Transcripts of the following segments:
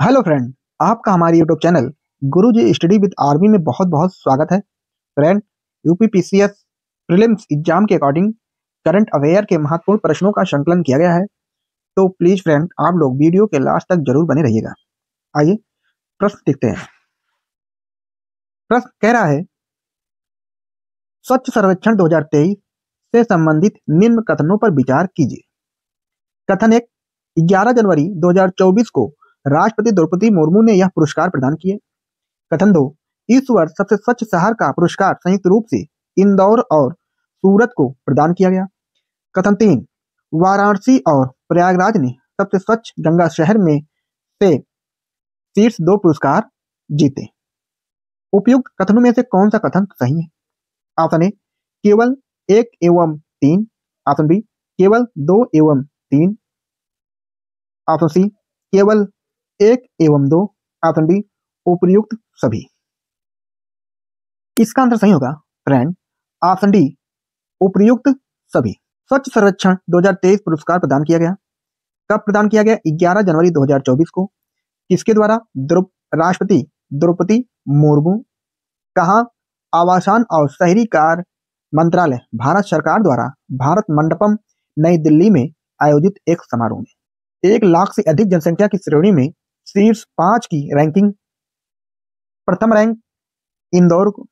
Hello friend, आपका हमारे YouTube channel Guruji study with army में बहुत बहुत स्वागत है। फ्रेंड, यूपीपीसीएस प्रीलिम्स एग्जाम के अकॉर्डिंग करंट अवेयर के महत्वपूर्ण प्रश्नों का संकलन किया गया है। तो प्लीज फ्रेंड, आप लोग वीडियो के लास्ट तक जरूर बने रहिएगा। आइए प्रश्न देखते हैं। प्रश्न कह रहा है, स्वच्छ सर्वेक्षण 2023 से संबंधित निम्न कथनों पर विचार कीजिए। कथन 1, 11 जनवरी 2024 को राष्ट्रपति द्रौपदी मुर्मू ने यह पुरस्कार प्रदान किए। कथन 2, इस वर्ष सबसे स्वच्छ शहर का पुरस्कार संयुक्त रूप से इंदौर और सूरत को प्रदान किया गया। कथन 3, वाराणसी और प्रयागराज ने सबसे स्वच्छ गंगा शहर में से शीर्ष 2 पुरस्कार जीते। उपयुक्त कथनों में से कौन सा कथन सही है? ऑप्शन ए, केवल 1 एवं 3। ऑप्शन बी, केवल 2 एवं 3। ऑप्शन सी, केवल 1 एवं 2। ऑप्शन डी, उपयुक्त सभी। इसका आंसर सही होगा फ्रेंड, ऑप्शन डी, उपयुक्त सभी। स्वच्छ सर्वेक्षण 2023 पुरस्कार प्रदान किया गया। कब प्रदान किया गया? 11 जनवरी 2024 को। किसके द्वारा? राष्ट्रपति द्रौपदी मुर्मू। कहाँ? आवासन और शहरी कार्य मंत्रालय, भारत सरकार द्वारा भारत मंडपम, नई दिल्ली में आयोजित एक समारोह में। 1 लाख से अधिक जनसंख्या की श्रेणी में शीर्ष 5 की रैंकिंग। प्रथम रैंक इंदौर को,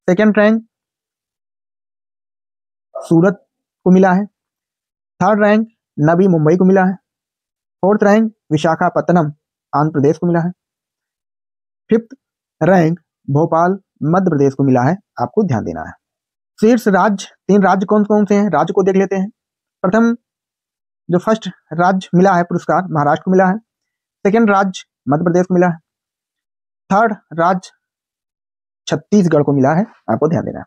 सेकेंड रैंक सूरत को मिला है, थर्ड रैंक नवी मुंबई को मिला है, फोर्थ रैंक विशाखापत्तनम आंध्र प्रदेश को मिला है, फिफ्थ रैंक भोपाल मध्य प्रदेश को मिला है। आपको ध्यान देना है। शीर्ष राज्य, 3 राज्य कौन कौन से हैं? राज्य को देख लेते हैं। प्रथम जो फर्स्ट राज्य मिला है पुरस्कार, महाराष्ट्र को मिला है। सेकेंड राज्य मध्य प्रदेश को मिला है। थर्ड राज्य छत्तीसगढ़ को मिला है। आपको ध्यान देना है।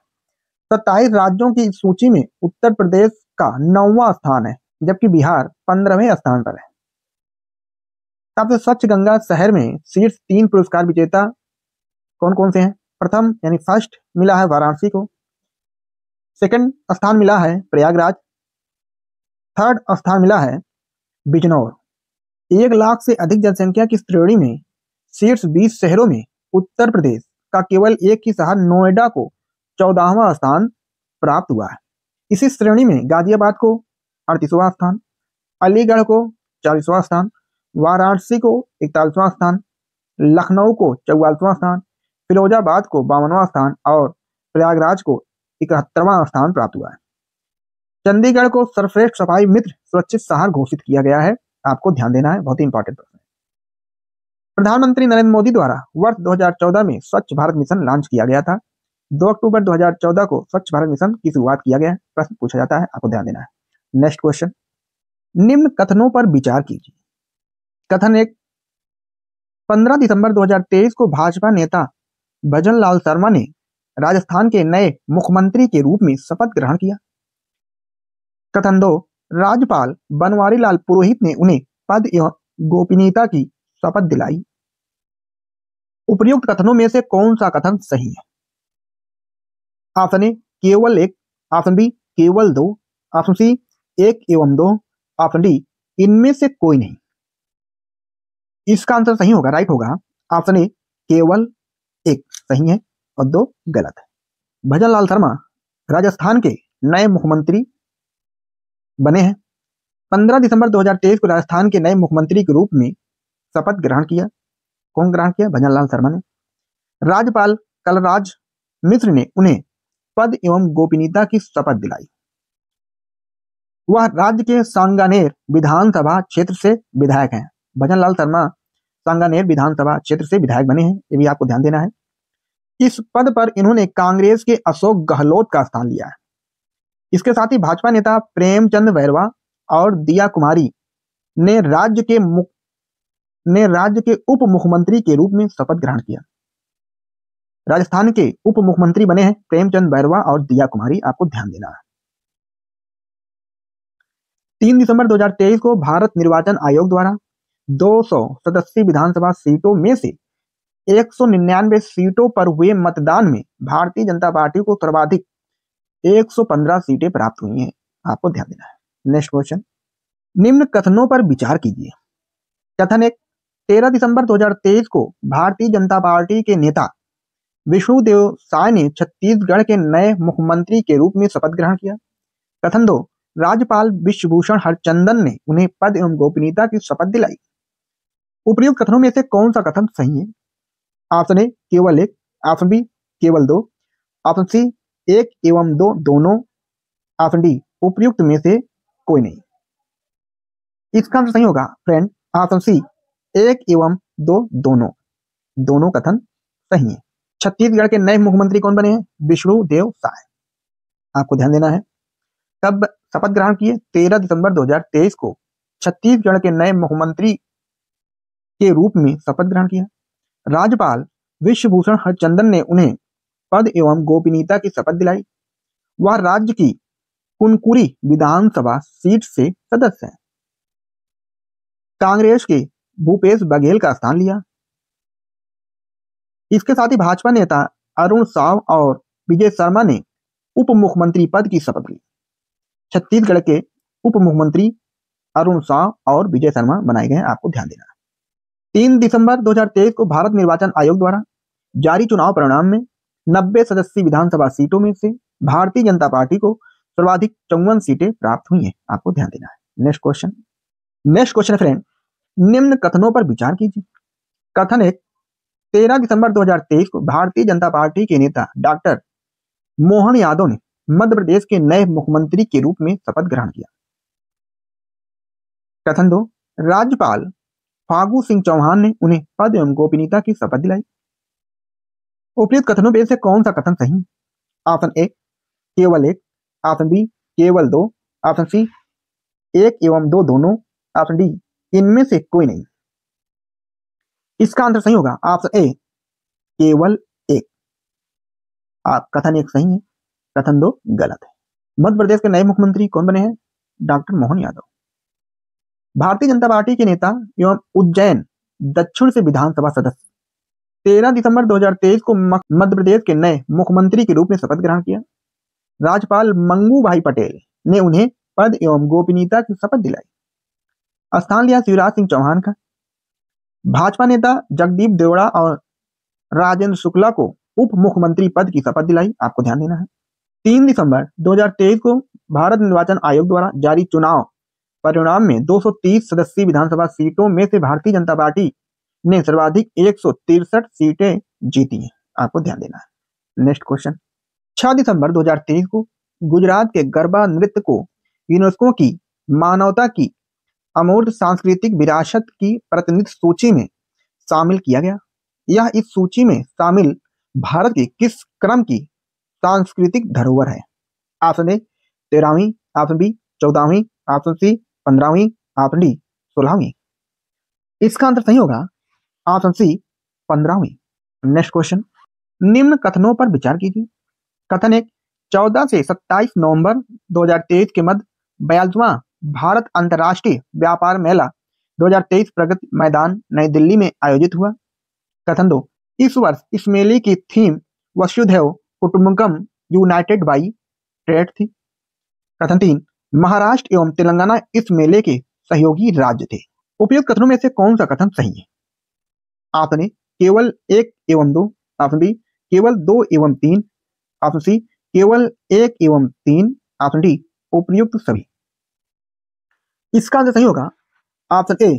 27 राज्यों की सूची में उत्तर प्रदेश का 9वां स्थान है, जबकि बिहार 15वें स्थान पर है। सबसे स्वच्छ गंगा शहर में शीर्ष 3 पुरस्कार विजेता कौन कौन से हैं? प्रथम यानी फर्स्ट मिला है वाराणसी को, सेकंड स्थान मिला है प्रयागराज, थर्ड स्थान मिला है बिजनौर। 1 लाख से अधिक जनसंख्या की श्रेणी में शीर्ष 20 शहरों में उत्तर प्रदेश का केवल एक ही शहर नोएडा को 14वां स्थान प्राप्त हुआ है। इसी श्रेणी में गाजियाबाद को 38वां स्थान, अलीगढ़ को 40वां स्थान, वाराणसी को 41वां स्थान, लखनऊ को 44वां स्थान, फिरोजाबाद को 52वां स्थान और प्रयागराज को 71वां स्थान प्राप्त हुआ है। चंडीगढ़ को सर्वश्रेष्ठ सफाई मित्र सुरक्षित शहर घोषित किया गया है। आपको ध्यान देना है, बहुत ही इंपॉर्टेंट प्रश्न है। प्रधानमंत्री नरेंद्र मोदी द्वारा वर्ष 2014 में स्वच्छ भारत मिशन लॉन्च किया गया था। 2 अक्टूबर 2014 को स्वच्छ भारत मिशन की शुरुआत किया गया है। प्रश्न पूछा जाता है, आपको ध्यान देना है। नेक्स्ट क्वेश्चन, निम्न कथनों पर विचार कीजिए। कथन 1, 15 दिसंबर 2023 को भाजपा नेता भजन लाल शर्मा ने राजस्थान के नए मुख्यमंत्री के रूप में शपथ ग्रहण किया। कथन 2, राज्यपाल बनवारी लाल पुरोहित ने उन्हें पद एवं गोपनीयता की शपथ दिलाई। उपयुक्त कथनों में से कौन सा कथन सही है? ऑप्शन ए, केवल 1। ऑप्शन बी, केवल 2। ऑप्शन सी, 1 एवं 2। ऑप्शन डी, इनमें से कोई नहीं। इसका आंसर सही होगा, राइट होगा ऑप्शन ए, केवल 1 सही है और 2 गलत है। भजन लाल शर्मा राजस्थान के नए मुख्यमंत्री बने हैं। 15 दिसंबर 2023 को राजस्थान के नए मुख्यमंत्री के रूप में शपथ ग्रहण किया। कौन ग्रहण किया? भजन लाल शर्मा ने। राज्यपाल कलराज मिश्र ने उन्हें पद एवं गोपनीयता की शपथ दिलाई। वह राज्य के सांगानेर विधानसभा क्षेत्र से विधायक हैं। भजन लाल शर्मा सांगानेर विधानसभा क्षेत्र से विधायक बने हैं, ये भी आपको ध्यान देना है। इस पद पर इन्होंने कांग्रेस के अशोक गहलोत का स्थान लिया है। इसके साथ ही भाजपा नेता प्रेमचंद बैरवा और दिया कुमारी ने राज्य के उप मुख्यमंत्री के रूप में शपथ ग्रहण किया। राजस्थान के उप मुख्यमंत्री बने हैं प्रेमचंद बैरवा और दिया कुमारी। आपको ध्यान देना है। 3 दिसंबर 2023 को भारत निर्वाचन आयोग द्वारा 200 सदस्यीय विधानसभा सीटों में से 199 सीटों पर हुए मतदान में भारतीय जनता पार्टी को सर्वाधिक 115 सीटें प्राप्त हुई हैं। आपको ध्यान देना है। नेक्स्ट क्वेश्चन, निम्न कथनों पर विचार कीजिए। कथन 1, 13 दिसंबर 2023 को भारतीय जनता पार्टी के नेता विष्णुदेव साय ने छत्तीसगढ़ के नए मुख्यमंत्री के रूप में शपथ ग्रहण किया। कथन 2, राज्यपाल विश्वभूषण हरचंदन ने उन्हें पद एवं गोपनीयता की शपथ दिलाई। उपयुक्त कथनों में से कौन सा कथन सही है? ऑप्शन ए केवल एक, ऑप्शन बी केवल दो, ऑप्शन सी एक एवं दो दोनों, ऑप्शन डी उपयुक्त में से कोई नहीं। इसका आंसर सही होगा फ्रेंड ऑप्शन सी एक एवं दो दोनों, दोनों कथन सही है। छत्तीसगढ़ के नए मुख्यमंत्री कौन बने हैं? विष्णुदेव साय। आपको ध्यान देना है कब शपथ ग्रहण किए? 13 दिसंबर 2023 को छत्तीसगढ़ के नए मुख्यमंत्री के रूप में शपथ ग्रहण किया। राज्यपाल विश्वभूषण हरचंदन ने उन्हें पद एवं गोपनीयता की शपथ दिलाई। वह राज्य की कुनकुरी विधानसभा सीट से सदस्य हैं। कांग्रेस के भूपेश बघेल का स्थान लिया। इसके साथ ही भाजपा नेता अरुण साव और विजय शर्मा ने उप मुख्यमंत्री पद की शपथ ली। छत्तीसगढ़ के उप मुख्यमंत्री अरुण साव और विजय शर्मा बनाए गए। आपको ध्यान देना। 3 दिसंबर 2023 को भारत निर्वाचन आयोग द्वारा जारी चुनाव परिणाम में 90 सदस्यीय विधानसभा सीटों में से भारतीय जनता पार्टी को सर्वाधिक 54 सीटें प्राप्त हुई हैं। आपको ध्यान देना है। नेक्स्ट क्वेश्चन फ्रेंड, निम्न कथनों पर विचार कीजिए। कथन 1, 13 दिसंबर 2023 को भारतीय जनता पार्टी के नेता डॉक्टर मोहन यादव ने मध्य प्रदेश के नए मुख्यमंत्री के रूप में शपथ ग्रहण किया। कथन 2, राज्यपाल फागू सिंह चौहान ने उन्हें पद एवं गोपनीयता की शपथ दिलाई। उपयुक्त कथनों में से कौन सा कथन सही? ऑप्शन ए केवल एक, ऑप्शन बी केवल दो, ऑप्शन सी एक एवं दो दोनों, ऑप्शन डी इनमें से कोई नहीं। इसका आंसर सही होगा ऑप्शन ए केवल एक। कथन 1 सही है, कथन 2 गलत है। मध्य प्रदेश के नए मुख्यमंत्री कौन बने हैं? डॉक्टर मोहन यादव। भारतीय जनता पार्टी के नेता एवं उज्जैन दक्षिण से विधानसभा सदस्य 13 दिसंबर 2023 को मध्य प्रदेश के नए मुख्यमंत्री के रूप में शपथ ग्रहण किया। राज्यपाल मंगू भाई पटेल ने उन्हें पद एवं गोपनीयता की शपथ दिलाई। स्थान लिया शिवराज सिंह चौहान का। भाजपा नेता जगदीप देवड़ा और राजेंद्र शुक्ला को उप मुख्यमंत्री पद की शपथ दिलाई। आपको ध्यान देना है। 3 दिसंबर 2023 को भारत निर्वाचन आयोग द्वारा जारी चुनाव परिणाम में 230 सदस्यीय विधानसभा सीटों में से भारतीय जनता पार्टी ने सर्वाधिक 163 सीटें जीती हैं। आपको ध्यान देना है। नेक्स्ट क्वेश्चन, 6 दिसंबर 2023 को गुजरात के गरबा नृत्य को यूनेस्को की मानवता की अमूर्त सांस्कृतिक विरासत की प्रतिनिधि सूची में शामिल किया गया। यह इस सूची में शामिल भारत की किस क्रम की सांस्कृतिक धरोहर है? ऑप्शन ए 13वीं, ऑप्शन बी 14वीं, ऑप्शन सी 15वीं, ऑप्शन डी 16वीं। इसका आंसर सही होगा ऑप्शन सी 15वीं। नेक्स्ट क्वेश्चन, निम्न कथनों पर विचार कीजिए। कथन 1, 14 से 27 नवंबर 2023 के मध्य 42वां भारत अंतर्राष्ट्रीय व्यापार मेला 2023 प्रगति मैदान नई दिल्ली में आयोजित हुआ। कथन 2, इस वर्ष इस मेले की थीम वसुधैव कुटुंबकम यूनाइटेड बाई ट्रेड थी। कथन 3, महाराष्ट्र एवं तेलंगाना इस मेले के सहयोगी राज्य थे। उपयुक्त कथनों में से कौन सा कथन सही है? ऑप्शन ए केवल 1 एवं 2, ऑप्शन बी केवल 2 एवं 3, ऑप्शन सी केवल 1 एवं 3, ऑप्शन डी उपयुक्त सभी। इसका आंसर सही होगा ऑप्शन ए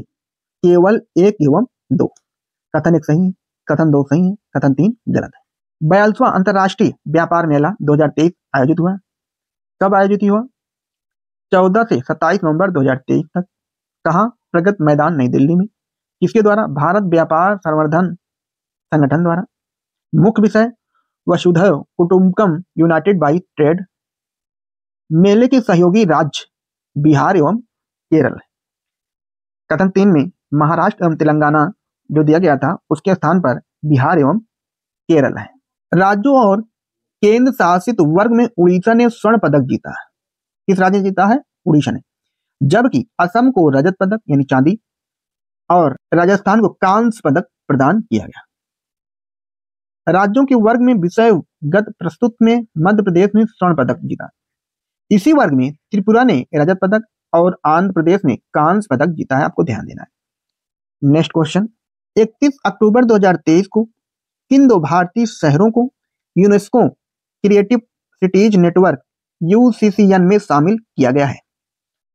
केवल 1 एवं 2। कथन 1 सही है, कथन 2 सही है, कथन 3 गलत है। 42वां अंतर्राष्ट्रीय व्यापार मेला 2023 आयोजित हुआ। कब आयोजित हुआ? 14 से 27 नवंबर 2023 तक। कहाँ? प्रगति मैदान नई दिल्ली में। किसके द्वारा? भारत व्यापार संवर्धन संगठन द्वारा। मुख्य विषय वसुधैव कुटुंबकम यूनाइटेड बाई ट्रेड। मेले के सहयोगी राज्य बिहार एवं केरल है। कथन 3 में महाराष्ट्र एवं तेलंगाना जो दिया गया था उसके स्थान पर बिहार एवं केरल है। राज्यों और केंद्र शासित वर्ग में उड़ीसा ने स्वर्ण पदक जीता है। किस राज्य ने जीता है? उड़ीसा ने। जबकि असम को रजत पदक यानी चांदी और राजस्थान को कांस्य पदक प्रदान किया गया। राज्यों के वर्ग में विषयगत प्रस्तुत में मध्य प्रदेश ने स्वर्ण पदक जीता। इसी वर्ग में त्रिपुरा ने रजत पदक और आंध्र प्रदेश ने कांस्य पदक जीता है। आपको ध्यान देना है। नेक्स्ट क्वेश्चन, 31 अक्टूबर 2023 को किन दो भारतीय शहरों को UNESCO creative cities network UCCN में शामिल किया गया है?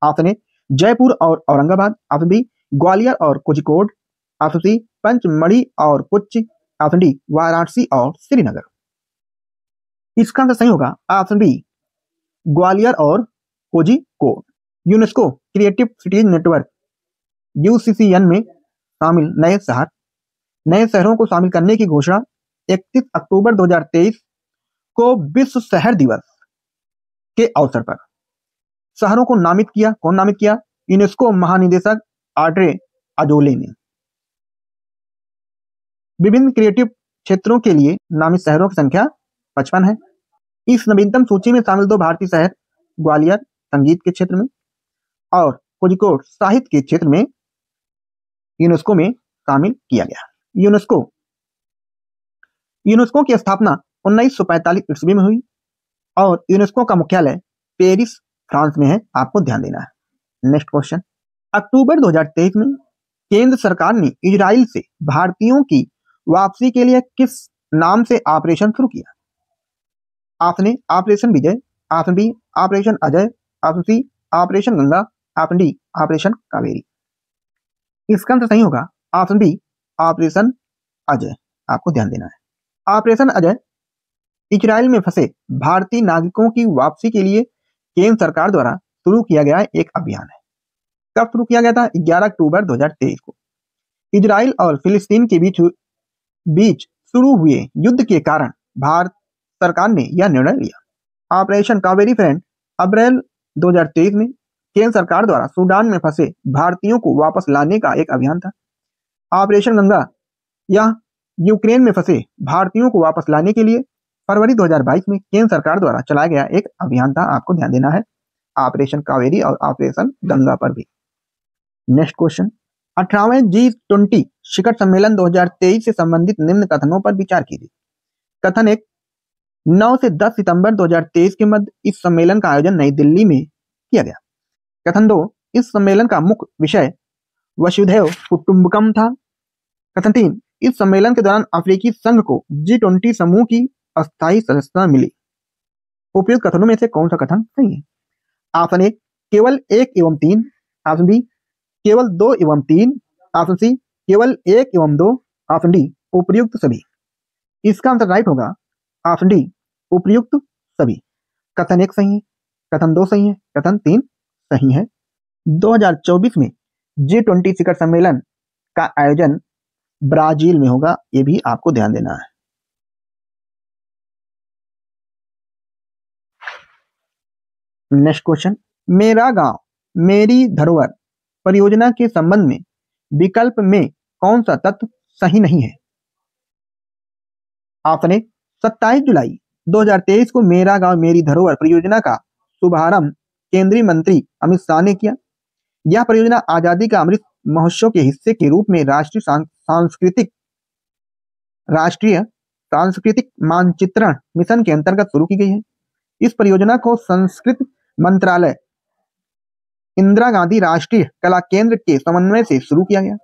ऑप्शन ए जयपुर और औरंगाबाद, ऑप्शन बी ग्वालियर और कोझिकोड, ऑप्शन सी पंचमढ़ी और पुंछ, ऑप्शन डी वाराणसी और श्रीनगर। इसका आंसर सही होगा ऑप्शन बी ग्वालियर और Kozhikode. UNESCO creative cities network UCCN में शामिल नए शहरों को शामिल करने की घोषणा 31 अक्टूबर 2023 को विश्व शहर दिवस के अवसर पर शहरों को नामित किया। कौन नामित किया? यूनेस्को महानिदेशक ऑड्रे अजोले ने। विभिन्न क्रिएटिव क्षेत्रों के लिए नामित शहरों की संख्या 55 है। इस नवीनतम सूची में शामिल दो भारतीय शहर ग्वालियर संगीत के क्षेत्र में और कोझिकोड साहित्य के क्षेत्र में यूनेस्को में शामिल किया गया। यूनेस्को की स्थापना 1945 ईस्वी में हुई और यूनेस्को का मुख्यालय पेरिस फ्रांस में है। आपको ध्यान देना है। नेक्स्ट क्वेश्चन, अक्टूबर 2023 में केंद्र सरकार ने इजराइल से भारतीयों की वापसी के लिए किस नाम से ऑपरेशन शुरू किया? Option A operation Vijay, option B operation Ajay, option C operation Ganga, option D operation Kaveri. इसका आंसर सही होगा ऑप्शन बी ऑपरेशन अजय। आपको ध्यान देना है। ऑपरेशन अजय इजराइल में फंसे भारतीय नागरिकों की वापसी के लिए केंद्र सरकार द्वारा शुरू किया गया एक अभियान है। कब शुरू किया गया था? 11 अक्टूबर 2023 को। इजराइल और फिलिस्तीन के बीच शुरू हुए युद्ध के कारण भारत सरकार ने यह निर्णय लिया। ऑपरेशन कावेरी फ्रंट अप्रैल 2023 में केंद्र सरकार द्वारा सूडान में फंसे भारतीयों को वापस लाने का एक अभियान था। ऑपरेशन गंगा यह यूक्रेन में फंसे भारतीयों को वापस लाने के लिए फरवरी 2022 में केंद्र सरकार द्वारा चलाया गया एक अभियान था। आपको ध्यान देना है ऑपरेशन कावेरी और ऑपरेशन गंगा पर भी। नेक्स्ट क्वेश्चन, 18वें G20 शिखर सम्मेलन 2023 से संबंधित निम्न कथनों पर विचार कीजिए। कथन 1, 9 से 10 सितंबर 2023 के मध्य इस सम्मेलन का आयोजन नई दिल्ली में किया गया। कथन 2, इस सम्मेलन का मुख्य विषय वसुधैव कुटुंबकम था। कथन 3, इस सम्मेलन के दौरान अफ्रीकी संघ को G20 समूह की अस्थायी सदस्यता मिली। उपयुक्त कथनों में से कौन सा कथन सही है? ऑप्शन ए केवल 1 एवं 3, ऑप्शन बी केवल 2 एवं 3, ऑप्शन सी केवल 1 एवं 2, ऑप्शन डी उपयुक्त सभी। इसका आंसर राइट होगा ऑप्शन डी उपयुक्त सभी। कथन 1 सही है, कथन 2 सही है, कथन 3 सही है। 2024 में G20 शिखर सम्मेलन का आयोजन ब्राजील में होगा, ये भी आपको ध्यान देना है। नेक्स्ट क्वेश्चन, मेरा गांव मेरी धरोहर परियोजना के संबंध में विकल्प में कौन सा तत्व सही नहीं है? ऑप्शन ए 27 जुलाई 2023 को मेरा गांव मेरी धरोहर परियोजना का शुभारंभ केंद्रीय मंत्री अमित शाह ने किया। यह परियोजना आजादी का अमृत महोत्सव के हिस्से के रूप में राष्ट्रीय सांस्कृतिक मानचित्रण मिशन के अंतर्गत शुरू की गई है। इस परियोजना को संस्कृति मंत्रालय इंदिरा गांधी राष्ट्रीय कला केंद्र के समन्वय से शुरू किया गया।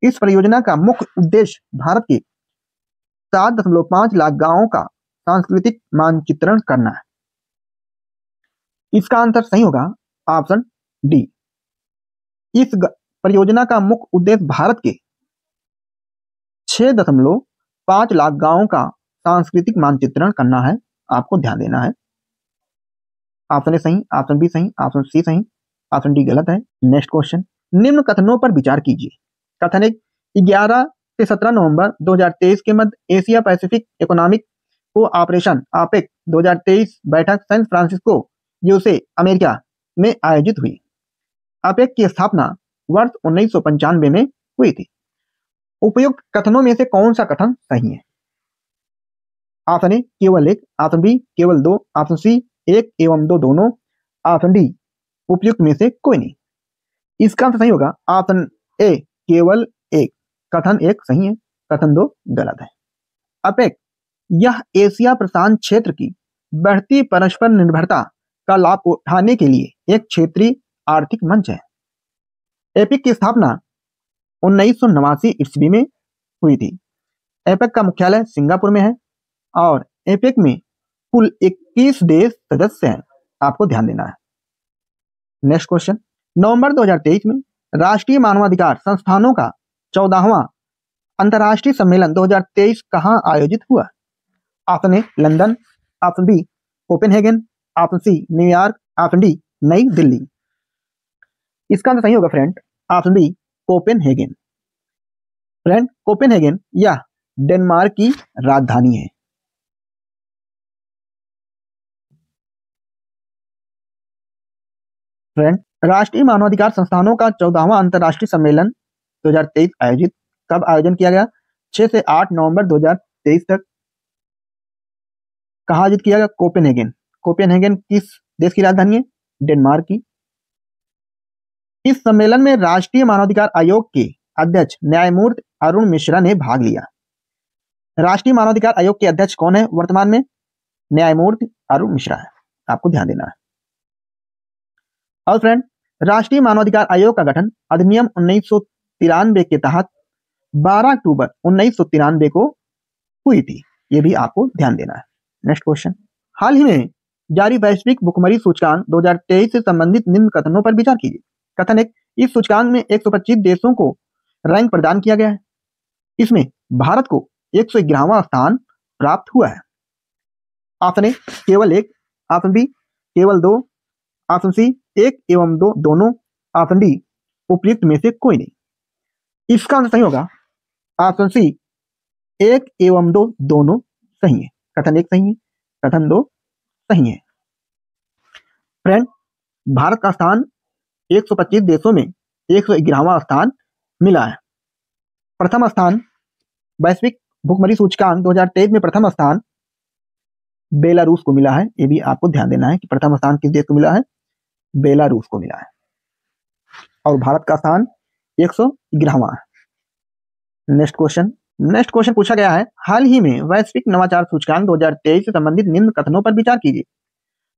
इस परियोजना का मुख्य उद्देश्य भारत के 7.5 लाख गांवों का सांस्कृतिक मानचित्रण करना है। इसका आंसर सही होगा ऑप्शन डी। इस परियोजना का मुख्य उद्देश्य भारत के 6.5 लाख गांवों का सांस्कृतिक मानचित्रण करना है। आपको ध्यान देना है। ऑप्शन ए सही, ऑप्शन बी सही, ऑप्शन सी सही, ऑप्शन डी गलत है। नेक्स्ट क्वेश्चन, निम्न कथनों पर विचार कीजिए। कथन 1, 11 से 17 नवंबर 2023 के मध्य एशिया पैसिफिक इकोनॉमिक कोऑपरेशन आपेक 2023 बैठक सैन फ्रांसिस्को यूएसए अमेरिका में आयोजित हुई। आपेक की स्थापना वर्ष 1995 में हुई थी। उपयुक्त कथनों में से कौन सा कथन सही है? ऑप्शन ए केवल 1, ऑप्शन बी केवल 2, ऑप्शन सी 1 एवं 2 दोनों, ऑप्शन डी उपयुक्त में से कोई नहीं। इसका आंसर सही होगा ऑप्शन ए केवल 1। कथन 1 सही है, कथन 2 गलत है। अपेक यह एशिया प्रशांत क्षेत्र की बढ़ती परस्पर निर्भरता का लाभ उठाने के लिए एक क्षेत्रीय आर्थिक मंच है। एपिक की स्थापना 1989 ईस्वी में हुई थी। एपेक का मुख्यालय सिंगापुर में है और एपेक में कुल 21 देश सदस्य हैं, आपको ध्यान देना है। नेक्स्ट क्वेश्चन, नवंबर 2023 में राष्ट्रीय मानवाधिकार संस्थानों का 14वां अंतर्राष्ट्रीय सम्मेलन 2023 कहां आयोजित हुआ? Option A London, option B Copenhagen, option C New York, option D New Delhi. इसका आंसर सही होगा friend, option B Copenhagen. Friend, Copenhagen यह डेनमार्क की राजधानी है। फ्रेंड, राष्ट्रीय मानवाधिकार संस्थानों का 14वां अंतर्राष्ट्रीय सम्मेलन 2023 आयोजित कब आयोजन किया गया? 6 से 8 नवंबर 2023 तक। कहाँ आयोजित किया गया? कोपेनहेगन। कोपेनहेगन किस देश की राजधानी है? डेनमार्क की। इस सम्मेलन में राष्ट्रीय मानवाधिकार आयोग के अध्यक्ष न्यायमूर्ति अरुण मिश्रा ने भाग लिया। राष्ट्रीय मानवाधिकार आयोग के अध्यक्ष कौन है वर्तमान में? न्यायमूर्ति अरुण मिश्रा है, आपको ध्यान देना है। और फ्रेंड, राष्ट्रीय मानवाधिकार आयोग का गठन अधिनियम 1993 के तहत 12 अक्टूबर 1993 को हुई थी, ये भी आपको ध्यान देना है। नेक्स्ट क्वेश्चन, हाल ही में जारी वैश्विक भुखमरी सूचकांक 2023 से संबंधित निम्न कथनों पर विचार कीजिए। कथन एक, इस सूचकांक में 125 देशों को रैंक प्रदान किया गया है। इसमें भारत को 111वां स्थान प्राप्त हुआ है। ऑप्शन ए केवल 1, ऑप्शन बी केवल 2, ऑप्शन सी 1 एवं 2 दोनों, ऑप्शन डी उपयुक्त में से कोई नहीं। इसका आंसर सही होगा ऑप्शन सी 1 एवं 2 दोनों सही है। कथन 1 सही है, कथन 2 सही है। फ्रेंड, भारत का स्थान 125 देशों में 111वां स्थान मिला है। प्रथम स्थान वैश्विक भुखमरी सूचकांक 2023 में प्रथम स्थान बेलारूस को मिला है। ये भी आपको ध्यान देना है कि प्रथम स्थान किस देश को मिला है? बेलारूस को मिला है। और भारत का स्थान 111वां है। नेक्स्ट क्वेश्चन पूछा गया है, हाल ही में वैश्विक नवाचार सूचकांक 2023 से संबंधित निम्न कथनों पर विचार कीजिए।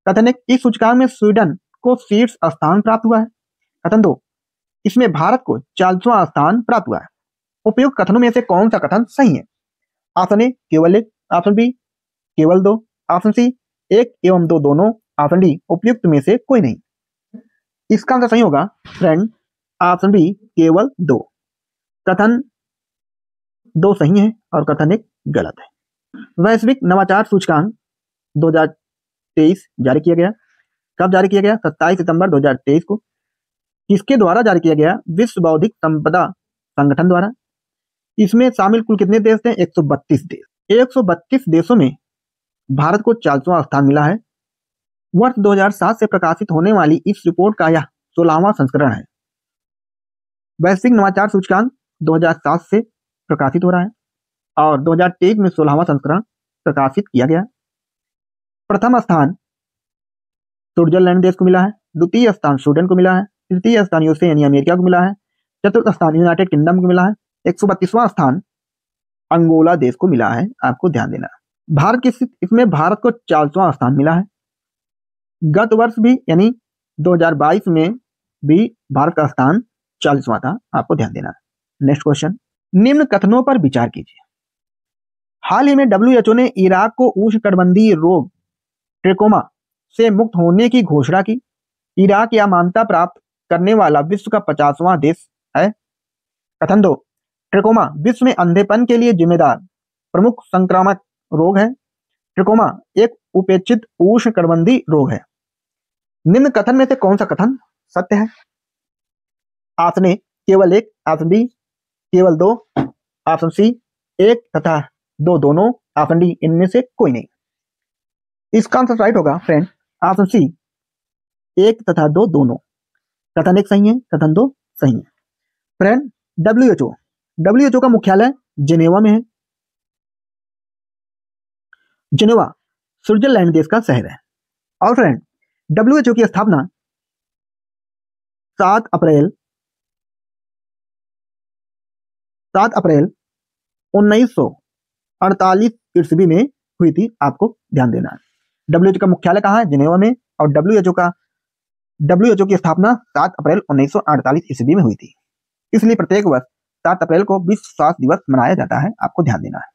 कथन 1, इस सूचकांक में स्वीडन को शीर्ष स्थान प्राप्त हुआ है। कथन 2, इसमें भारत को 40वां स्थान प्राप्त हुआ है। उपयुक्त कथनों में से कौन सा कथन सही है? ऑप्शन ए केवल 1, ऑप्शन बी केवल 2, ऑप्शन सी 1 एवं 2 दोनों, ऑप्शन डी उपयुक्त में से कोई नहीं। इसका आंसर सही होगा फ्रेंड, ऑप्शन बी केवल 2। कथन 2 सही है और कथन 1 गलत है। वैश्विक नवाचार सूचकांक 2023 जारी किया गया। कब जारी किया गया? 27 सितंबर 2023 को। किसके द्वारा जारी किया गया? विश्व बौद्धिक संपदा संगठन द्वारा। इसमें शामिल कुल कितने देश थे? 132 देश। 132 देशों में भारत को 40वां स्थान मिला है। वर्ष 2007 से प्रकाशित होने वाली इस रिपोर्ट का यह 16वां संस्करण है। वैश्विक नवाचार सूचकांक 2007 से प्रकाशित हो रहा है और 2023 में 16वां संस्करण प्रकाशित किया गया। प्रथम स्थान स्विट्जरलैंड देश को मिला है, द्वितीय स्थान स्वीडन को मिला है, तृतीय स्थान यूएसए यानी अमेरिका को मिला है, चतुर्थ स्थान यूनाइटेड किंगडम को मिला है, 132वां स्थान अंगोला देश को मिला है, आपको ध्यान देना है। भारत की इसमें भारत को 40वां स्थान मिला है। गत वर्ष भी यानी 2022 में भी भारत का स्थान 40वां था, आपको ध्यान देना है। नेक्स्ट क्वेश्चन, निम्न कथनों पर विचार कीजिए। हाल ही में WHO ने इराक को उष्णकटिबंधीय रोग ट्रेकोमा से मुक्त होने की घोषणा की। इराक यह मान्यता प्राप्त करने वाला विश्व का 50वां देश है। कथन 2, ट्रेकोमा विश्व में अंधेपन के लिए जिम्मेदार प्रमुख संक्रामक रोग है। ट्रेकोमा एक उपेक्षित उष्णकटिबंधीय रोग है। निम्न कथन में से कौन सा कथन सत्य है? ऑप्शन ए केवल 1, ऑप्शन बी केवल 2, ऑप्शन सी 1 तथा 2 दोनों, ऑप्शन डी इनमें से कोई नहीं। इसका आंसर राइट होगा फ्रेंड, ऑप्शन सी 1 तथा 2 दोनों। कथन 1 सही है, कथन 2 सही है। फ्रेंड, WHO का मुख्यालय जिनेवा में है। जिनेवा स्विट्जरलैंड देश का शहर है। और फ्रेंड, WHO की स्थापना 7 अप्रैल 1948 ईस्वी में हुई थी, आपको ध्यान देना है। WHO का मुख्यालय कहाँ है? जिनेवा में। और WHO की स्थापना 7 अप्रैल 1948 ईस्वी में हुई थी। इसलिए प्रत्येक वर्ष 7 अप्रैल को विश्व स्वास्थ्य दिवस मनाया जाता है, आपको ध्यान देना है।